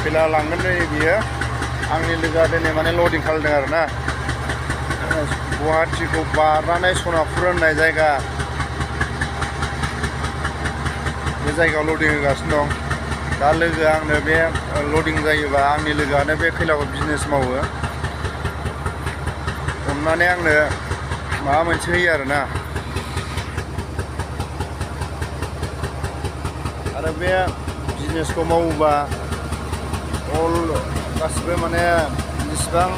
खैला लांगोन नै बियो आंनि लोगोआ दिनै माने लडिं खालामदों आरो ना गुवाहाटीखौ बारनानै सनापुर होननाय जायगा बे जायगायाव लडिं होगासिनो दं दा लोगोआ आंनो बे लडिं जायोबा आंनि लोगोआनो बे खैलाखौ बिजनेस मावो अननानै आंनो माबा मोनसे होयो आरो ना आरो बे बिजनेसखौ मावोबा अल गासिबो माने जेसेबां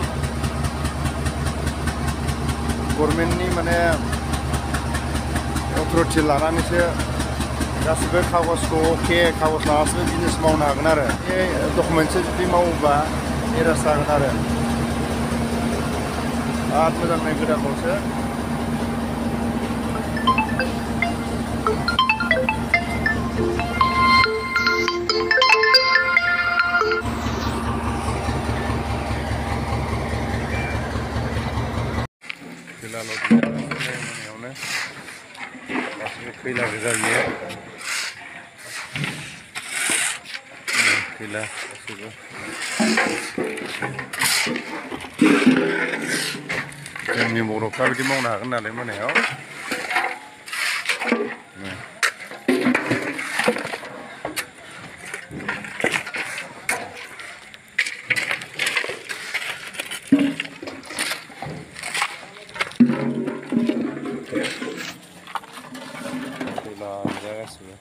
गभर्नमेन्टनि माने अथरिटि लानानैसो गासिबो कागजखौ अके कागज लानासो बिजनेस मावनो हागोन आरो बे डकुमेन्टसो जुदि मावोबा एरास जागोन आरो बिराद मोजां नै गोदानबावसो खैला लडिं मोनायावनो गासिबो खैला गोजा बियो खैला गासिबो जोंनि बर'फ्रा बिदि मावनो हागोन नालाय मोनायाव खैला गोजा गासिबो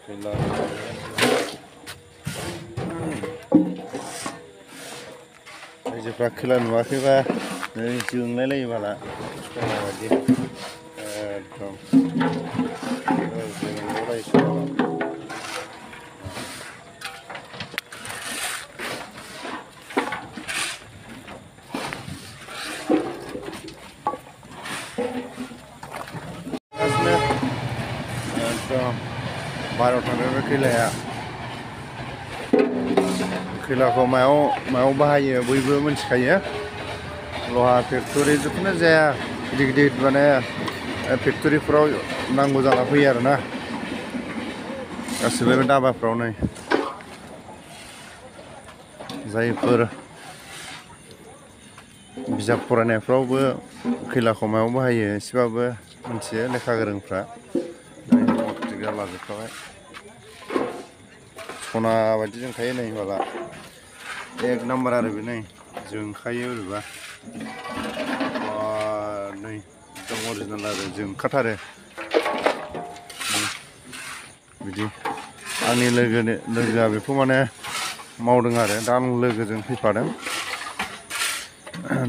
खैला आइजोफ्रा खैला नुवाखैबा जोंलाय लायो बाला बायदि एकदम एकदम बाहेरायाव थांदों बे खैलाया खैलाखौ मायाव बाहायो बयबो मिथिखायो लहा फेक्टरि जिखुनु जाया गिदिर गिदिर माने फेक्टरिफ्राव नांगौ जाना फैयो आरोना गासिबो दाबाफ्राव नै जायफोर बिजाब फरायनायफ्रावबो खैलाखौ मायाव बाहायो एसेबाबो मिथियो लेखा गोरोंफ्रा लाजोबखाबाय सना बायदि जोंखायो नै माला एक नाम्बार आरो बे नै जोंखायो बोरैबा नै एकदम अरिजिनाल आरो जोंखाथारो बिदि आंनि लोगोआ बेखौ माने मावदों आरो दा आं लोगोजों फैफादों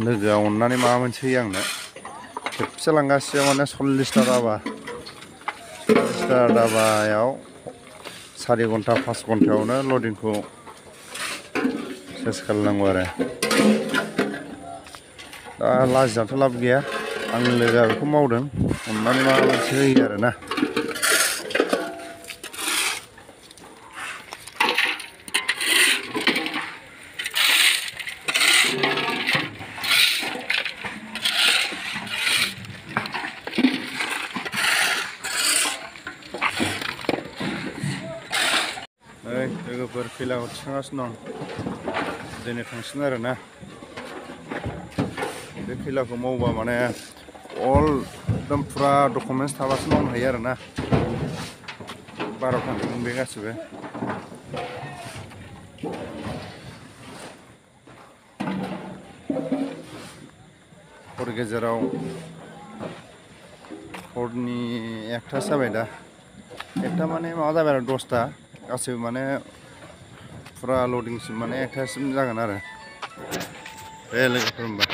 लोगोआ अननानै माबा मोनसे होयो आंनो खेबसे लांगासेयाव माने 40टा दाबायाव 4 घन्टा 5 घन्टायावनो लडिंखौ सेस खालामनांगौ आरो दा लाजिनाथ' लाब गैया आंनि लोगोआ बेखौ मावदों अननानै माबा मोनसे होयो आरो ना लोगोफोर खैलाखौ थिखांगासिनो दं दिनै थांसिगोन आरो ना बे खैलाखौ मावोबा माने अल एकदम फुरा डकुमेन्टस थाबासो मावनो हायो आरो ना बाराव थांदों बे गासिबो हर गेजेराव हरनि 1टासो जाबाय दा 1टा माने माबा जाबाय आरो 10टा गासिबो माने फुरा लडिंसिम माने 1टासिम जागोन आरो बे लोगोफोर होनबा